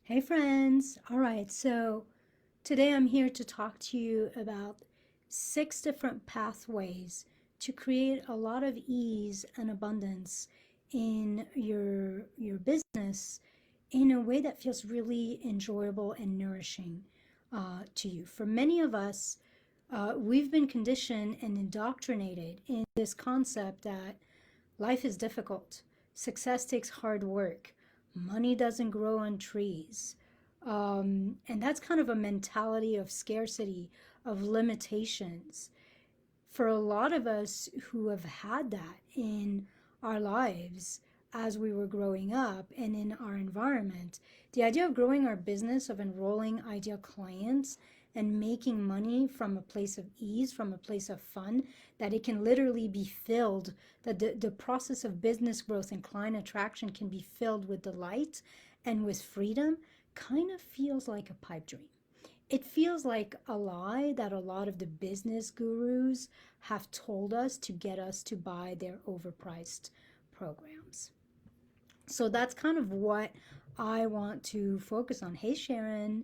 Hey friends! All right, so today I'm here to talk to you about 6 different pathways to create a lot of ease and abundance in your business in a way that feels really enjoyable and nourishing to you. For many of us, we've been conditioned and indoctrinated in this concept that life is difficult. Success takes hard work. Money doesn't grow on trees. And that's kind of a mentality of scarcity, of limitations. For a lot of us who have had that in our lives as we were growing up and in our environment, the idea of growing our business, of enrolling ideal clients, and making money from a place of ease, from a place of fun, that it can literally be filled, that the process of business growth and client attraction can be filled with delight and with freedom, kind of feels like a pipe dream. It feels like a lie that a lot of the business gurus have told us to get us to buy their overpriced programs. So that's kind of what I want to focus on. Hey, Sharon.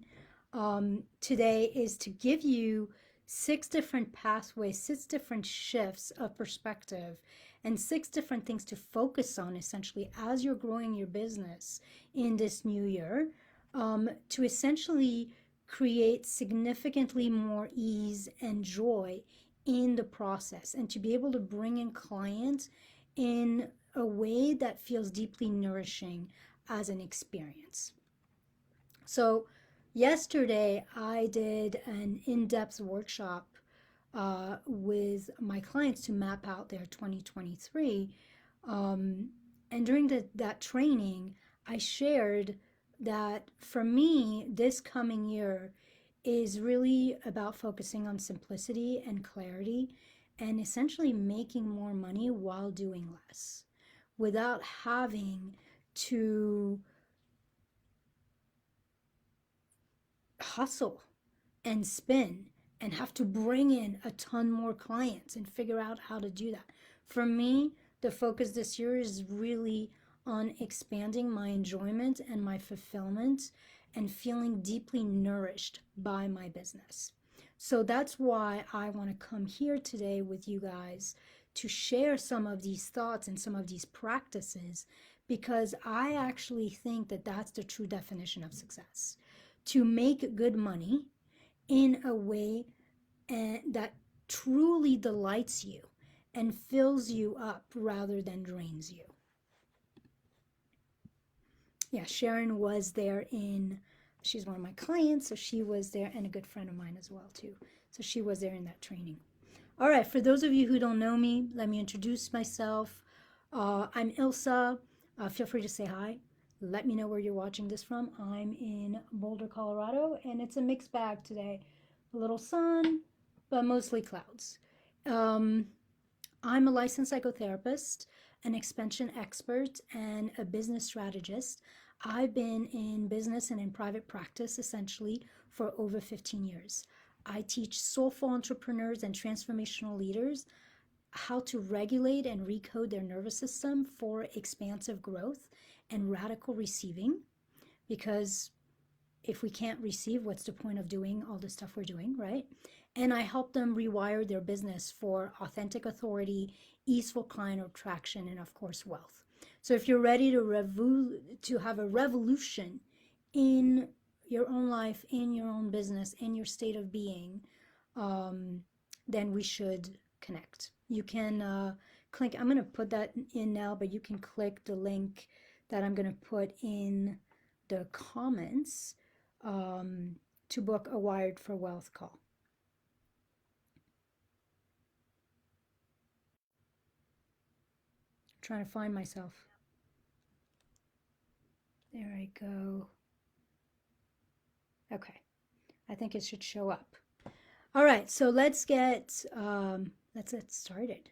Today is to give you 6 different pathways, 6 different shifts of perspective, and 6 different things to focus on essentially as you're growing your business in this new year, to essentially create significantly more ease and joy in the process and to be able to bring in clients in a way that feels deeply nourishing as an experience. So, yesterday I did an in depth workshop with my clients to map out their 2023. And during that training, I shared that for me, this coming year is really about focusing on simplicity and clarity and essentially making more money while doing less without having to hustle and spin and have to bring in a ton more clients and figure out how to do that. For me, the focus this year is really on expanding my enjoyment and my fulfillment and feeling deeply nourished by my business. So that's why I want to come here today with you guys to share some of these thoughts and some of these practices because I actually think that that's the true definition of success. To make good money in a way that truly delights you and fills you up rather than drains you. Yeah, Sharon was there she's one of my clients, so she was there, and a good friend of mine as well, too. So she was there in that training. All right, for those of you who don't know me, let me introduce myself. I'm Ilsa. Feel free to say hi. Let me know where you're watching this from. I'm in Boulder, Colorado, and it's a mixed bag today. A little sun, but mostly clouds. Um, I'm a licensed psychotherapist, an expansion expert, and a business strategist. I've been in business and in private practice essentially for over 15 years. I teach soulful entrepreneurs and transformational leaders how to regulate and recode their nervous system for expansive growth and radical receiving. Because if we can't receive, what's the point of doing all the stuff we're doing, right? And I help them rewire their business for authentic authority, easeful client attraction, and of course, wealth. So if you're ready to have a revolution in your own life, in your own business, in your state of being, then we should connect. You can click, I'm going to put that in now, but you can click the link that I'm going to put in the comments to book a Wired for Wealth call. I'm trying to find myself. There I go. Okay, I think it should show up. All right, so let's get started.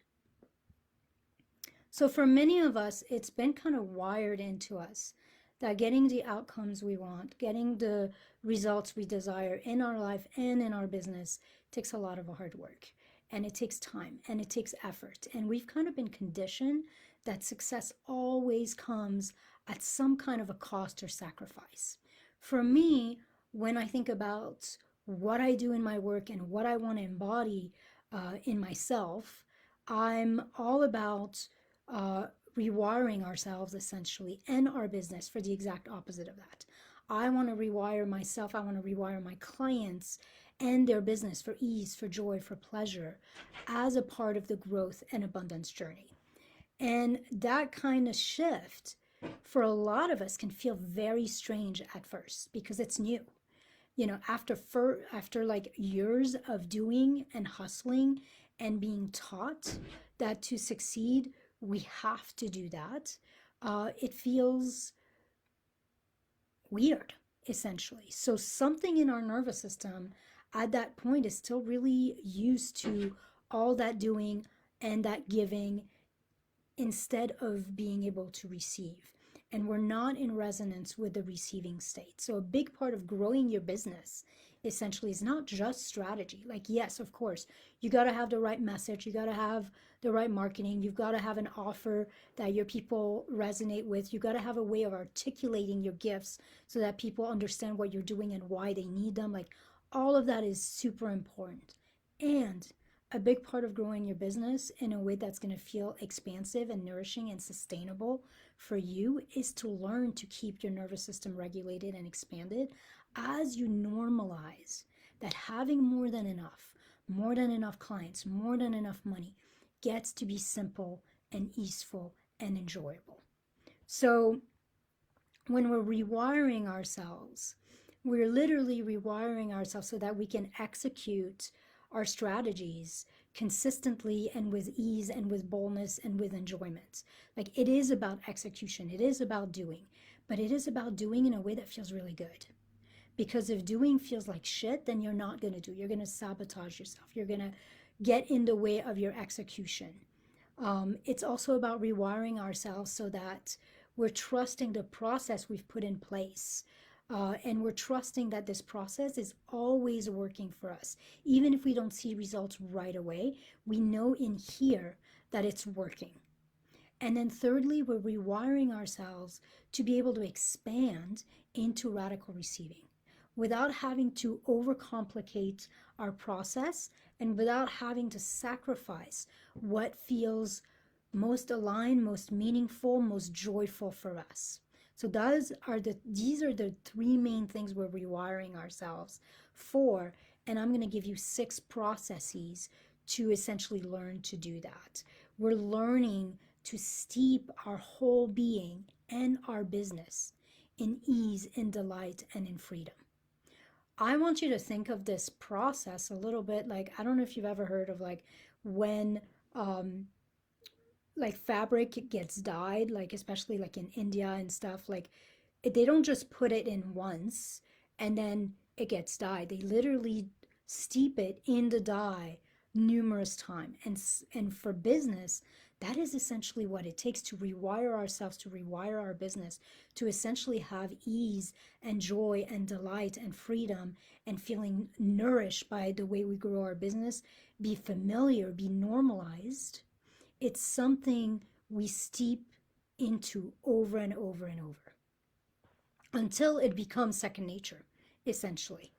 So for many of us, it's been kind of wired into us that getting the outcomes we want, getting the results we desire in our life and in our business takes a lot of hard work. And it takes time and it takes effort. And we've kind of been conditioned that success always comes at some kind of a cost or sacrifice. For me, when I think about what I do in my work and what I want to embody in myself, I'm all about uh, rewiring ourselves essentially and our business for the exact opposite of that. I want to rewire myself, I want to rewire my clients and their business for ease, for joy, for pleasure as a part of the growth and abundance journey. And that kind of shift for a lot of us can feel very strange at first because it's new. You know, after like years of doing and hustling and being taught that to succeed we have to do that, it feels weird essentially. So something in our nervous system at that point is still really used to all that doing and that giving instead of being able to receive. And we're not in resonance with the receiving state. So, a big part of growing your business essentially is not just strategy. Like, yes, of course, you got to have the right message, you got to have the right marketing, you've got to have an offer that your people resonate with, you got to have a way of articulating your gifts so that people understand what you're doing and why they need them. Like, all of that is super important. And a big part of growing your business in a way that's going to feel expansive and nourishing and sustainable for you is to learn to keep your nervous system regulated and expanded as you normalize that having more than enough clients, more than enough money gets to be simple and easeful and enjoyable. So when we're rewiring ourselves, we're literally rewiring ourselves so that we can execute our strategies consistently and with ease and with boldness and with enjoyment. Like it is about execution, it is about doing, but it is about doing in a way that feels really good. Because if doing feels like shit, then you're not going to do. You're going to sabotage yourself. You're going to get in the way of your execution. It's also about rewiring ourselves so that we're trusting the process we've put in place. And we're trusting that this process is always working for us. Even if we don't see results right away, we know in here that it's working. And then thirdly, we're rewiring ourselves to be able to expand into radical receiving without having to overcomplicate our process and without having to sacrifice what feels most aligned, most meaningful, most joyful for us. So these are the three main things we're rewiring ourselves for, and I'm going to give you 6 processes to essentially learn to do that. We're learning to steep our whole being and our business in ease, in delight, and in freedom. I want you to think of this process a little bit like, I don't know if you've ever heard of like when like fabric gets dyed, like especially like in India and stuff, like they don't just put it in once and then it gets dyed. They literally steep it in the dye numerous times. And for business, that is essentially what it takes to rewire ourselves, to rewire our business, to essentially have ease and joy and delight and freedom and feeling nourished by the way we grow our business, be familiar, be normalized. It's something we steep into over and over and over until it becomes second nature, essentially.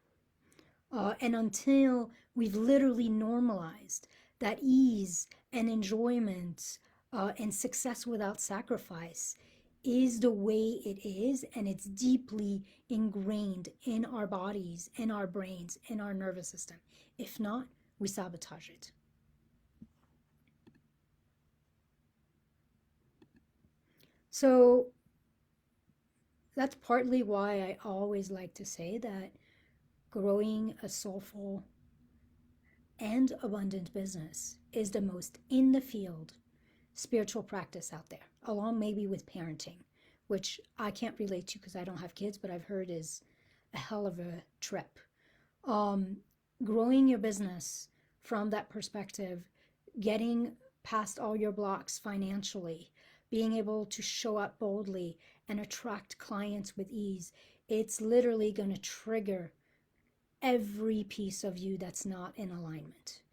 And until we've literally normalized that ease and enjoyment and success without sacrifice is the way it is, and it's deeply ingrained in our bodies, in our brains, in our nervous system. If not, we sabotage it. So that's partly why I always like to say that growing a soulful and abundant business is the most in the field spiritual practice out there, along maybe with parenting, which I can't relate to because I don't have kids, but I've heard is a hell of a trip. Um, Growing your business from that perspective, getting past all your blocks financially, being able to show up boldly and attract clients with ease, it's literally going to trigger every piece of you that's not in alignment.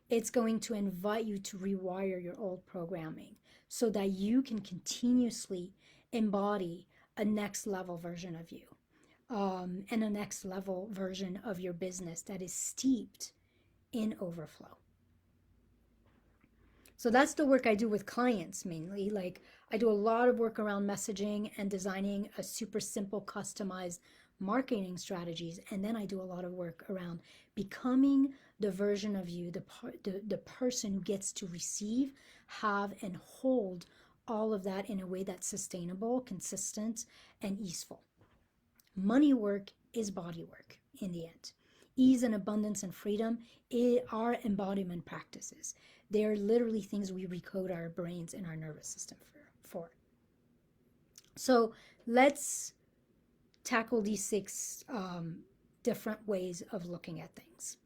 It's going to invite you to rewire your old programming so that you can continuously embody a next level version of you. and a next level version of your business that is steeped in overflow. So that's the work I do with clients mainly. Like, I do a lot of work around messaging and designing a super simple, customized marketing strategies. And then I do a lot of work around becoming the version of you, the person who gets to receive, have, and hold all of that in a way that's sustainable, consistent, and easeful. Money work is body work in the end. Ease and abundance and freedom are embodiment practices. They are literally things we recode our brains and our nervous system for. So let's tackle these six different ways of looking at things.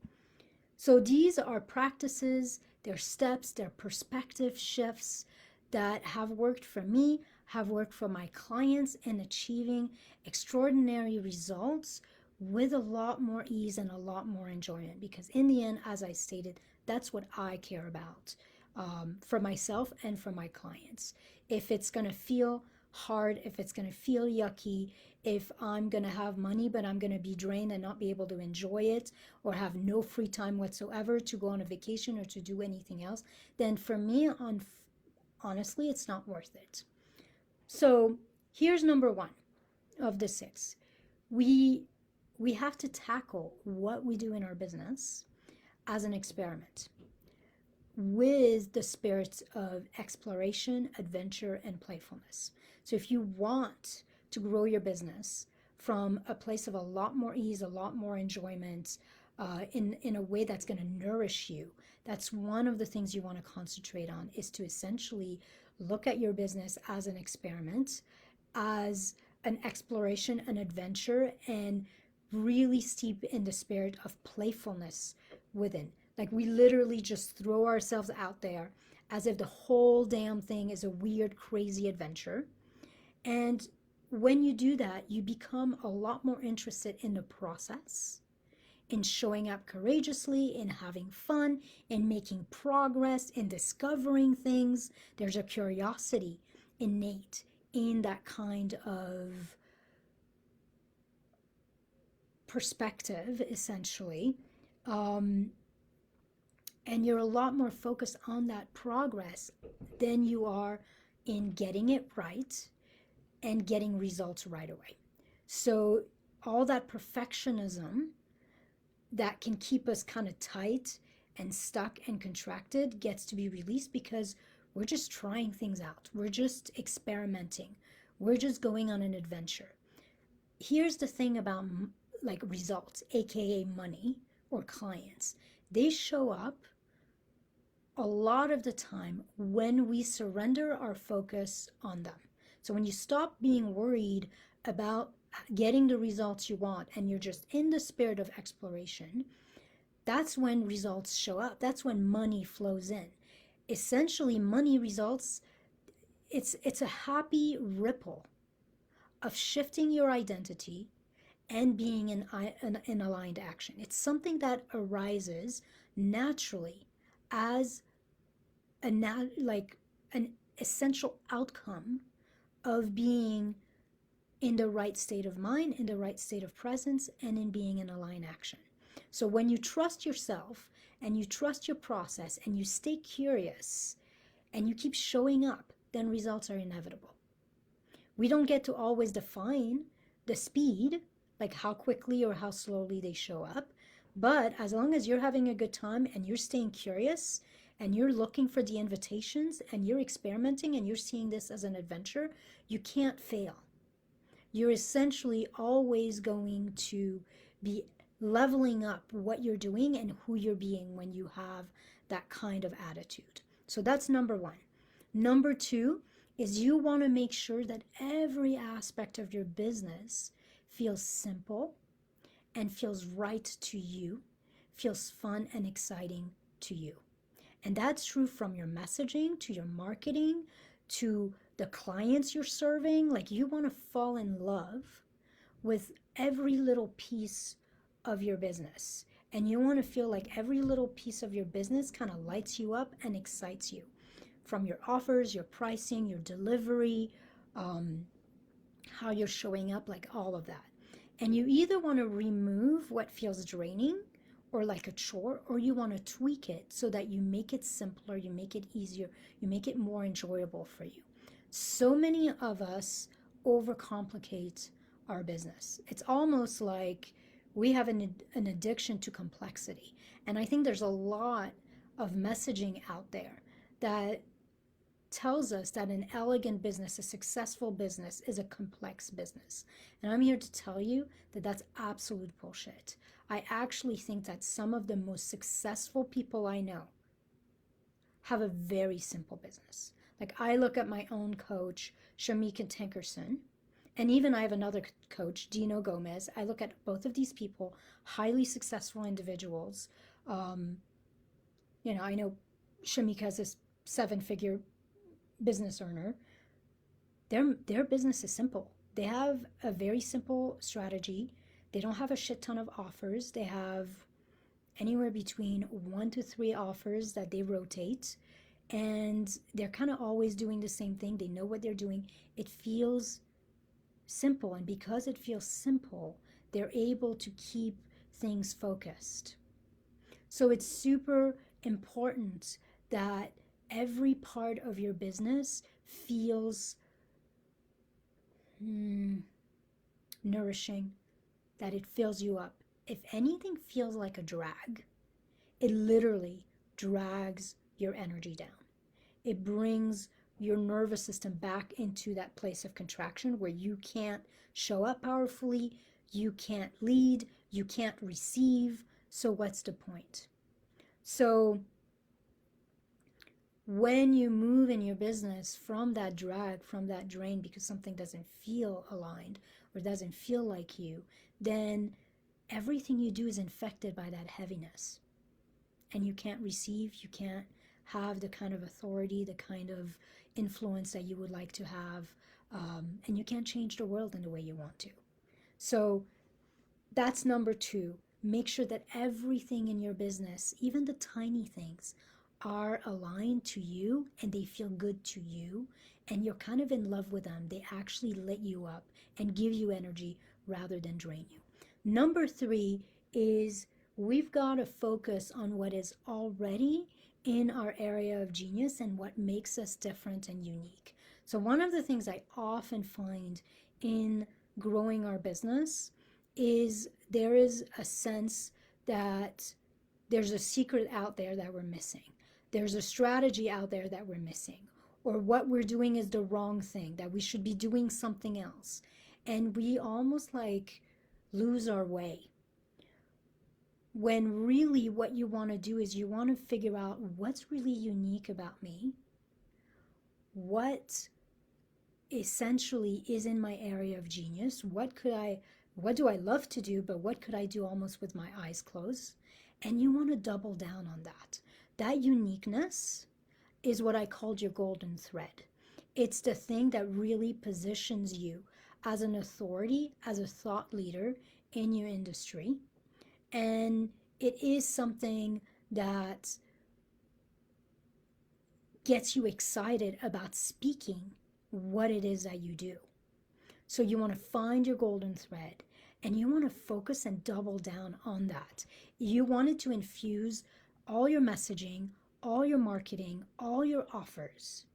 So these are practices, they're steps, they're perspective shifts that have worked for me, have worked for my clients in achieving extraordinary results with a lot more ease and a lot more enjoyment. Because in the end, as I stated, that's what I care about for myself and for my clients. If it's going to feel hard, if it's going to feel yucky, if I'm going to have money but I'm going to be drained and not be able to enjoy it, or have no free time whatsoever to go on a vacation or to do anything else, then for me, honestly, it's not worth it. So here's number one of the six. We have to tackle what we do in our business as an experiment with the spirits of exploration, adventure, and playfulness. So if you want to grow your business from a place of a lot more ease, a lot more enjoyment, in a way that's going to nourish you, that's one of the things you want to concentrate on, is to essentially look at your business as an experiment, as an exploration, an adventure, and really steep in the spirit of playfulness within. Like, we literally just throw ourselves out there as if the whole damn thing is a weird, crazy adventure. And when you do that, you become a lot more interested in the process, in showing up courageously, in having fun, in making progress, in discovering things. There's a curiosity innate in that kind of perspective, essentially. And you're a lot more focused on that progress than you are in getting it right and getting results right away. So all that perfectionism that can keep us kind of tight and stuck and contracted gets to be released, because we're just trying things out. We're just experimenting. We're just going on an adventure. Here's the thing about like results, aka money or clients. They show up a lot of the time when we surrender our focus on them. So when you stop being worried about getting the results you want and you're just in the spirit of exploration, that's when results show up. That's when money flows in. Essentially, money results, it's a happy ripple of shifting your identity and being in aligned action. It's something that arises naturally as an essential outcome of being in the right state of mind, in the right state of presence, and in being in aligned action. So when you trust yourself and you trust your process and you stay curious and you keep showing up, then results are inevitable. We don't get to always define the speed, like how quickly or how slowly they show up, but as long as you're having a good time and you're staying curious and you're looking for the invitations and you're experimenting and you're seeing this as an adventure, you can't fail. You're essentially always going to be leveling up what you're doing and who you're being when you have that kind of attitude. So that's number one. Number two is you want to make sure that every aspect of your business feels simple and feels right to you, feels fun and exciting to you. And that's true from your messaging to your marketing to the clients you're serving. Like, you want to fall in love with every little piece of your business. And you want to feel like every little piece of your business kind of lights you up and excites you, from your offers, your pricing, your delivery, how you're showing up, like all of that. And you either want to remove what feels draining or like a chore, or you want to tweak it so that you make it simpler, you make it easier, you make it more enjoyable for you. So many of us overcomplicate our business. It's almost like we have an addiction to complexity. And I think there's a lot of messaging out there that tells us that an elegant business, a successful business, is a complex business. And I'm here to tell you that that's absolute bullshit. I actually think that some of the most successful people I know have a very simple business. Like I look at my own coach, Shamika Tinkerson, and even I have another coach, Dino Gomez. I look at both of these people, highly successful individuals. I know Shamika is a 7-figure business earner. Their business is simple. They have a very simple strategy. They don't have a shit ton of offers. They have anywhere between 1 to 3 offers that they rotate, and they're kind of always doing the same thing. They know what they're doing. It feels simple, and because it feels simple, they're able to keep things focused. So it's super important that every part of your business feels nourishing, that it fills you up. If anything feels like a drag, it literally drags your energy down. It brings your nervous system back into that place of contraction where you can't show up powerfully, you can't lead, you can't receive. So what's the point? So when you move in your business from that drag, from that drain, because something doesn't feel aligned or doesn't feel like you, then everything you do is infected by that heaviness. And you can't receive, you can't have the kind of authority, the kind of influence that you would like to have, and you can't change the world in the way you want to. So that's number 2. Make sure that everything in your business, even the tiny things, are aligned to you and they feel good to you and you're kind of in love with them. They actually lit you up and give you energy rather than drain you. Number 3 is we've got to focus on what is already in our area of genius and what makes us different and unique. So one of the things I often find in growing our business is there is a sense that there's a secret out there that we're missing. There's a strategy out there that we're missing, or what we're doing is the wrong thing, that we should be doing something else. And we almost like lose our way. When really what you want to do is you want to figure out what's really unique about me, what essentially is in my area of genius, what do I love to do, but what could I do almost with my eyes closed? And you want to double down on that. That uniqueness is what I called your golden thread. It's the thing that really positions you as an authority, as a thought leader in your industry. And it is something that gets you excited about speaking what it is that you do. So you want to find your golden thread and you want to focus and double down on that. You want it to infuse all your messaging, all your marketing, all your offers.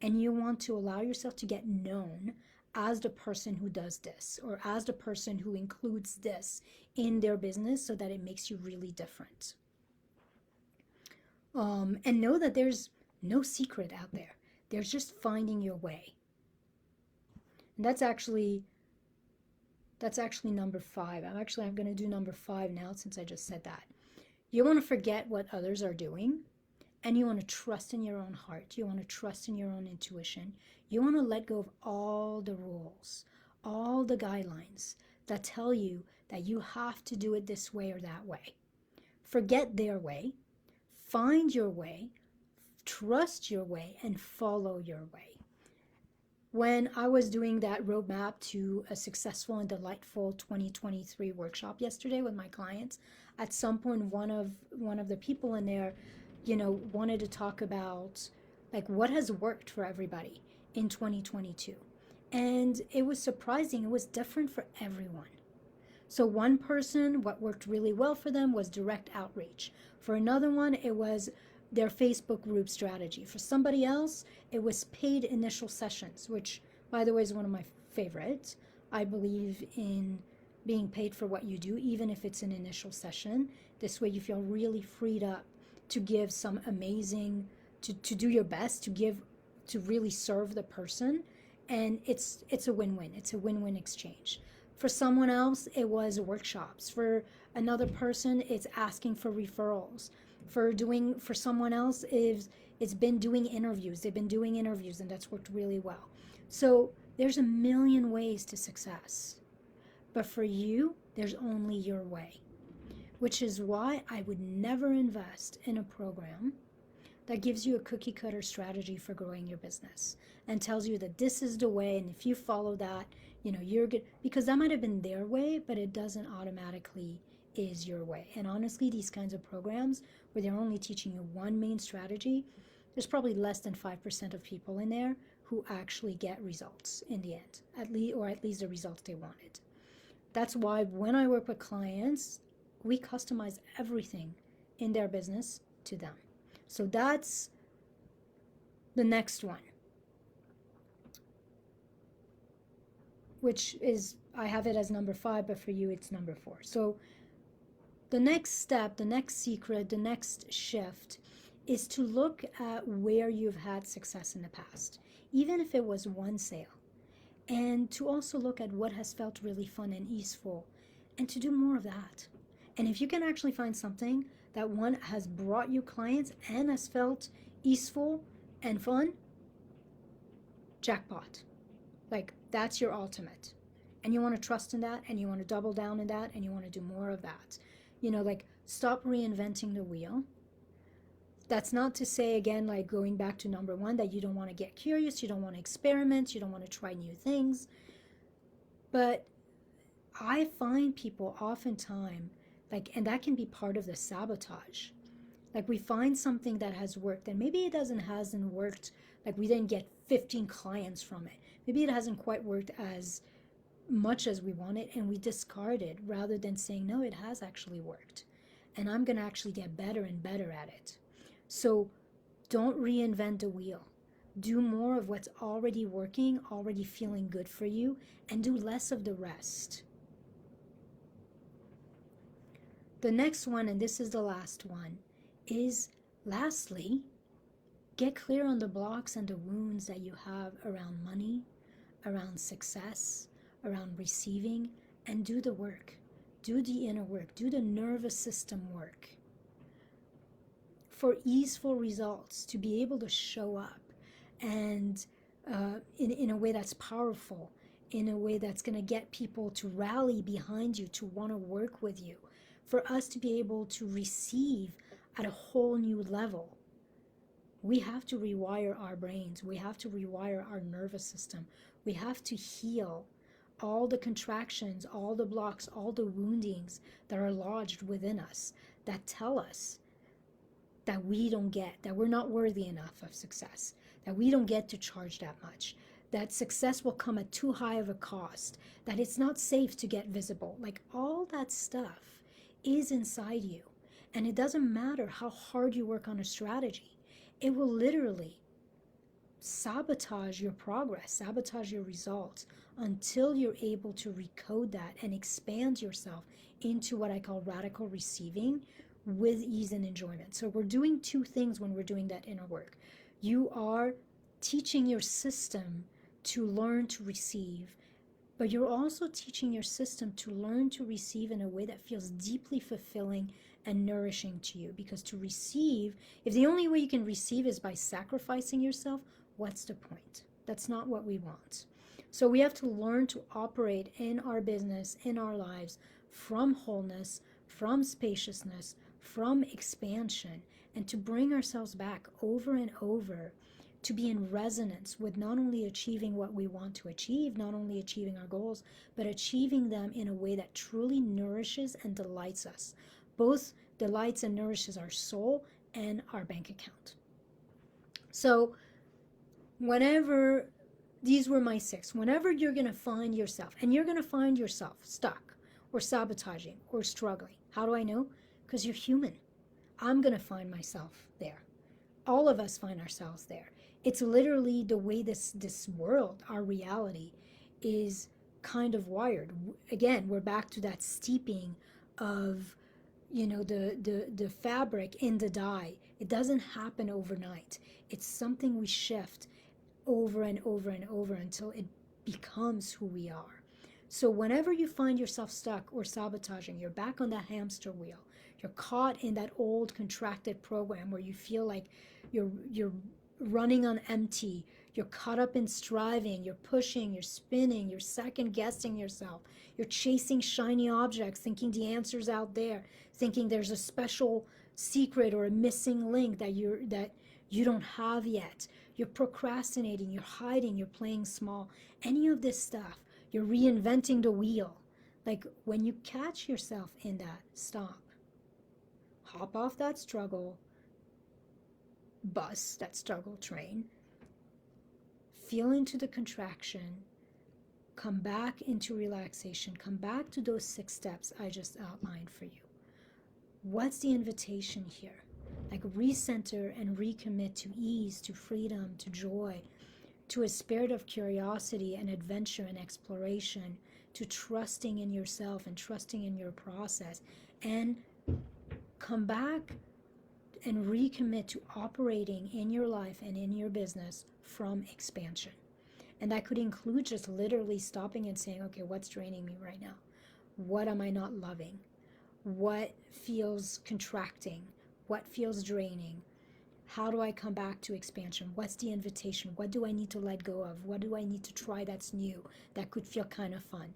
And you want to allow yourself to get known as the person who does this or as the person who includes this in their business so that it makes you really different. And know that there's no secret out there. There's just finding your way. And that's actually number 5. I'm going to do number 5 now since I just said that. You want to forget what others are doing and you want to trust in your own heart. You want to trust in your own intuition. You want to let go of all the rules, all the guidelines that tell you that you have to do it this way or that way. Forget their way. Find your way, trust your way, and follow your way. When I was doing that roadmap to a successful and delightful 2023 workshop yesterday with my clients, at some point one of the people in there, wanted to talk about like what has worked for everybody in 2022. And it was surprising. It was different for everyone. So one person, what worked really well for them was direct outreach. For another one, it was their Facebook group strategy. For somebody else, it was paid initial sessions, which, by the way, is one of my favorites. I believe in being paid for what you do, even if it's an initial session. This way you feel really freed up to give some amazing, to do your best, to give, to really serve the person. And it's a win-win. It's a win-win exchange. For someone else, it was workshops. For another person, it's asking for referrals. For someone else, it's been doing interviews. They've been doing interviews, and that's worked really well. So there's a million ways to success. But for you, there's only your way, which is why I would never invest in a program that gives you a cookie cutter strategy for growing your business and tells you that this is the way, and if you follow that, you're good, because that might have been their way, but it doesn't automatically is your way. And honestly, these kinds of programs where they're only teaching you one main strategy, there's probably less than 5% of people in there who actually get results in the end, at least the results they wanted. That's why when I work with clients, we customize everything in their business to them. So that's the next one, which is, I have it as number 5, but for you it's number 4. So the next step, the next secret, the next shift is to look at where you've had success in the past, even if it was one sale, and to also look at what has felt really fun and easeful, and to do more of that. And if you can actually find something that one has brought you clients and has felt easeful and fun, jackpot. Like, that's your ultimate. And you want to trust in that, and you want to double down in that, and you want to do more of that. Stop reinventing the wheel. That's not to say, again, like going back to number 1, that you don't want to get curious, you don't want to experiment, you don't want to try new things. But I find people oftentimes, and that can be part of the sabotage. We find something that has worked, and maybe it hasn't worked, we didn't get 15 clients from it. Maybe it hasn't quite worked as much as we wanted, and we discard it rather than saying, no, it has actually worked. And I'm going to actually get better and better at it. So don't reinvent the wheel. Do more of what's already working, already feeling good for you, and do less of the rest. The next one, and this is the last one, is lastly, get clear on the blocks and the wounds that you have around money, around success, around receiving, and do the work. Do the inner work. Do the nervous system work. For easeful results, to be able to show up and in a way that's powerful, in a way that's going to get people to rally behind you, to want to work with you, for us to be able to receive at a whole new level, we have to rewire our brains. We have to rewire our nervous system. We have to heal all the contractions, all the blocks, all the woundings that are lodged within us that tell us that we don't get, that we're not worthy enough of success, that we don't get to charge that much, that success will come at too high of a cost, that it's not safe to get visible. All that stuff is inside you. And it doesn't matter how hard you work on a strategy. It will literally sabotage your progress, sabotage your results, until you're able to recode that and expand yourself into what I call radical receiving with ease and enjoyment. So we're doing 2 things when we're doing that inner work. You are teaching your system to learn to receive, but you're also teaching your system to learn to receive in a way that feels deeply fulfilling and nourishing to you. Because to receive, if the only way you can receive is by sacrificing yourself, what's the point? That's not what we want. So we have to learn to operate in our business, in our lives, from wholeness, from spaciousness, from expansion, and to bring ourselves back over and over to be in resonance with not only achieving what we want to achieve, not only achieving our goals, but achieving them in a way that truly nourishes and delights us. Both delights and nourishes our soul and our bank account. So these were my 6. Whenever you're going to find yourself, and you're going to find yourself stuck, or sabotaging or struggling. How do I know? Because you're human. I'm going to find myself there. All of us find ourselves there. It's literally the way this world, our reality, is kind of wired. Again, we're back to that steeping of, the fabric in the dye. It doesn't happen overnight. It's something we shift over and over and over until it becomes who we are. So whenever you find yourself stuck or sabotaging, you're back on that hamster wheel. You're caught in that old contracted program where you feel like you're running on empty. You're caught up in striving, you're pushing, you're spinning, you're second guessing yourself. You're chasing shiny objects, thinking the answer's out there, thinking there's a special secret or a missing link that you don't have yet. You're procrastinating, you're hiding, you're playing small. Any of this stuff, you're reinventing the wheel. Like when you catch yourself in that, stop. Hop off that struggle bus, that struggle train. Feel into the contraction. Come back into relaxation. Come back to those 6 steps I just outlined for you. What's the invitation here? Like recenter and recommit to ease, to freedom, to joy, to a spirit of curiosity and adventure and exploration, to trusting in yourself and trusting in your process. And come back and recommit to operating in your life and in your business from expansion. And that could include just literally stopping and saying, okay, what's draining me right now? What am I not loving? What feels contracting? What feels draining? How do I come back to expansion? What's the invitation? What do I need to let go of? What do I need to try that's new, that could feel kind of fun?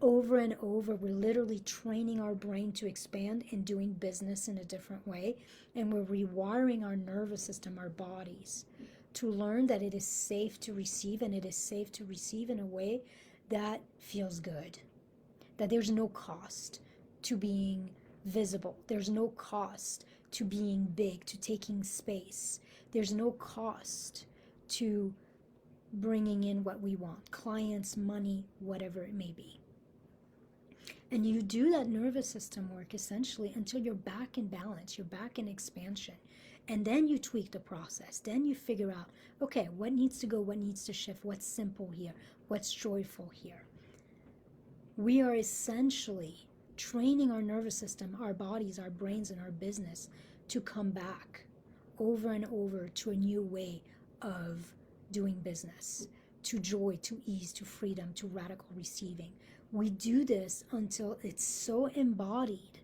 Over and over, we're literally training our brain to expand and doing business in a different way. And we're rewiring our nervous system, our bodies, to learn that it is safe to receive, and it is safe to receive in a way that feels good. That there's no cost to being visible. There's no cost to being big, to taking space. There's no cost to bringing in what we want, clients, money, whatever it may be. And you do that nervous system work essentially until you're back in balance, you're back in expansion. And then you tweak the process. Then you figure out, okay, what needs to go, what needs to shift, what's simple here, what's joyful here. We are essentially training our nervous system, our bodies, our brains, and our business to come back over and over to a new way of doing business, to joy, to ease, to freedom, to radical receiving. We do this until it's so embodied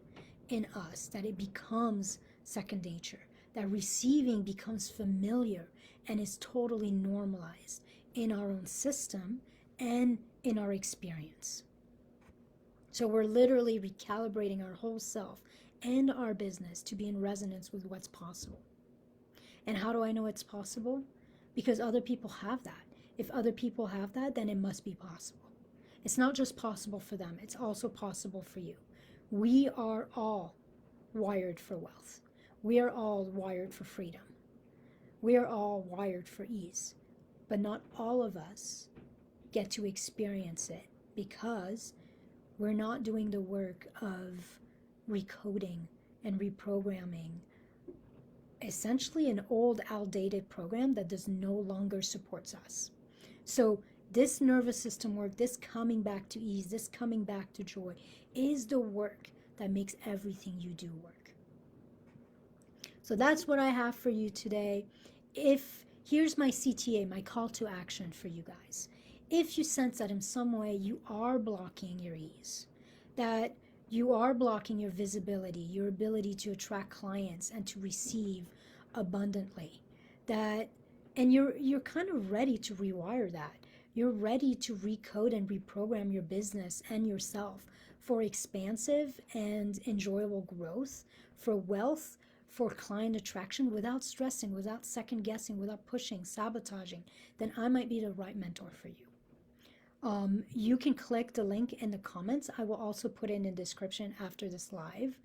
in us that it becomes second nature, that receiving becomes familiar and is totally normalized in our own system and in our experience. So we're literally recalibrating our whole self and our business to be in resonance with what's possible. And how do I know it's possible? Because other people have that. If other people have that, then it must be possible. It's not just possible for them, it's also possible for you. We are all wired for wealth. We are all wired for freedom. We are all wired for ease. But not all of us get to experience it because we're not doing the work of recoding and reprogramming essentially an old, outdated program that does no longer supports us. So this nervous system work, this coming back to ease, this coming back to joy is the work that makes everything you do work. So that's what I have for you today. Here's my CTA, my call to action for you guys. If you sense that in some way you are blocking your ease, that you are blocking your visibility, your ability to attract clients and to receive abundantly, and you're kind of ready to rewire that. You're ready to recode and reprogram your business and yourself for expansive and enjoyable growth, for wealth, for client attraction without stressing, without second guessing, without pushing, sabotaging, then I might be the right mentor for you. You can click the link in the comments. I will also put it in the description after this live,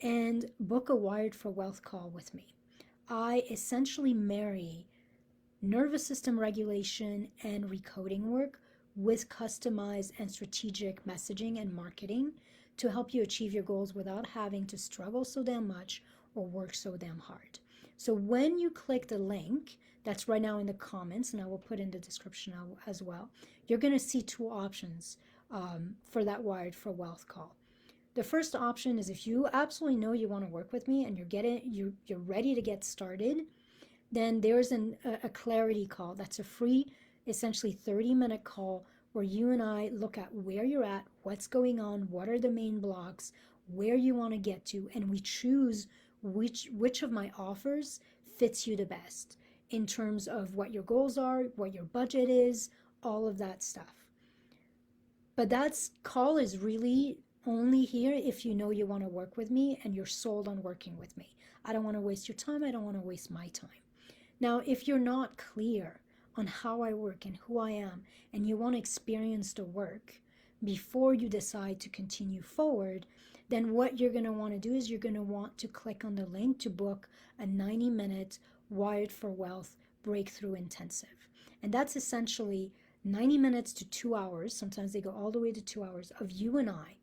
and book a Wired for Wealth call with me. I essentially marry nervous system regulation and recoding work with customized and strategic messaging and marketing to help you achieve your goals without having to struggle so damn much or work so damn hard. So when you click the link that's right now in the comments, and I will put in the description as well, you're going to see two options for that Wired for Wealth call. The first option is if you absolutely know you want to work with me and you're ready to get started, then there's a clarity call. That's a free, essentially 30-minute call where you and I look at where you're at, what's going on, what are the main blocks, where you want to get to, and we choose which of my offers fits you the best in terms of what your goals are, what your budget is, all of that stuff. But that call is really only here if you know you want to work with me and you're sold on working with me. I don't want to waste your time. I don't want to waste my time. Now, if you're not clear on how I work and who I am, and you want to experience the work before you decide to continue forward, then what you're going to want to do is you're going to want to click on the link to book a 90-minute Wired for Wealth Breakthrough Intensive. And that's essentially 90 minutes to 2 hours, sometimes they go all the way to 2 hours, of you and I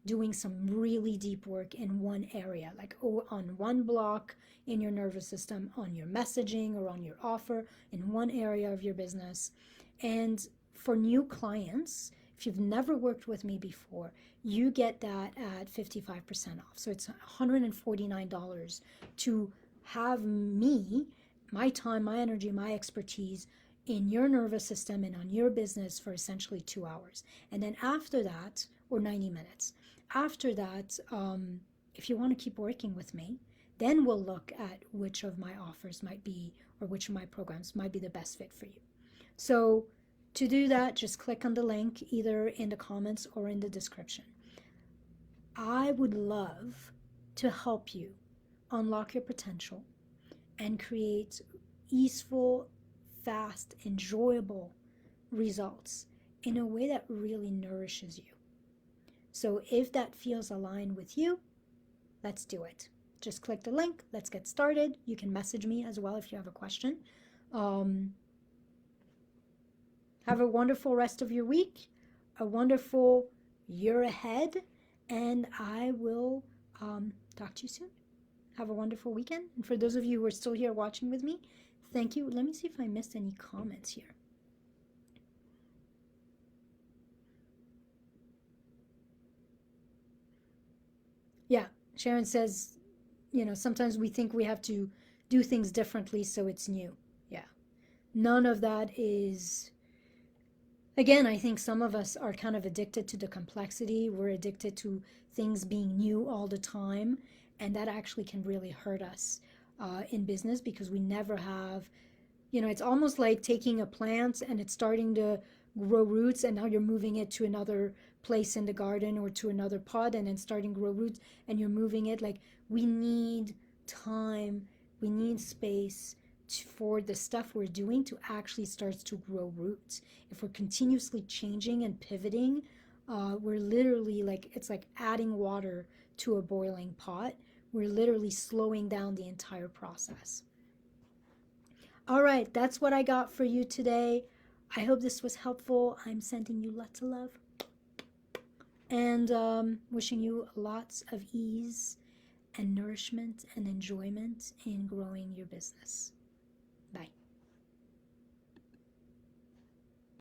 doing some really deep work in one area, like on one block in your nervous system, on your messaging or on your offer in one area of your business. And for new clients, if you've never worked with me before, you get that at 55% off. So it's $149 to have me, my time, my energy, my expertise in your nervous system and on your business for essentially 2 hours. And then after that, or 90 minutes, after that, if you want to keep working with me, then we'll look at which of my offers might be, or which of my programs might be the best fit for you. So to do that, just click on the link either in the comments or in the description. I would love to help you unlock your potential and create easeful, fast, enjoyable results in a way that really nourishes you. So if that feels aligned with you, let's do it. Just click the link. Let's get started. You can message me as well if you have a question. Have a wonderful rest of your week, a wonderful year ahead, and I will talk to you soon. Have a wonderful weekend. And for those of you who are still here watching with me, thank you. Let me see if I missed any comments here. Yeah, Sharon says, sometimes we think we have to do things differently so it's new. Yeah, none of that is, again, I think some of us are kind of addicted to the complexity. We're addicted to things being new all the time, and that actually can really hurt us in business because we never have, it's almost like taking a plant and it's starting to grow roots and now you're moving it to another place in the garden or to another pot and then starting to grow roots and you're moving it. Like, we need time, we need space for the stuff we're doing to actually start to grow roots. If we're continuously changing and pivoting, we're literally it's like adding water to a boiling pot. We're literally slowing down the entire process. All right, that's what I got for you today. I hope this was helpful. I'm sending you lots of love and wishing you lots of ease and nourishment and enjoyment in growing your business.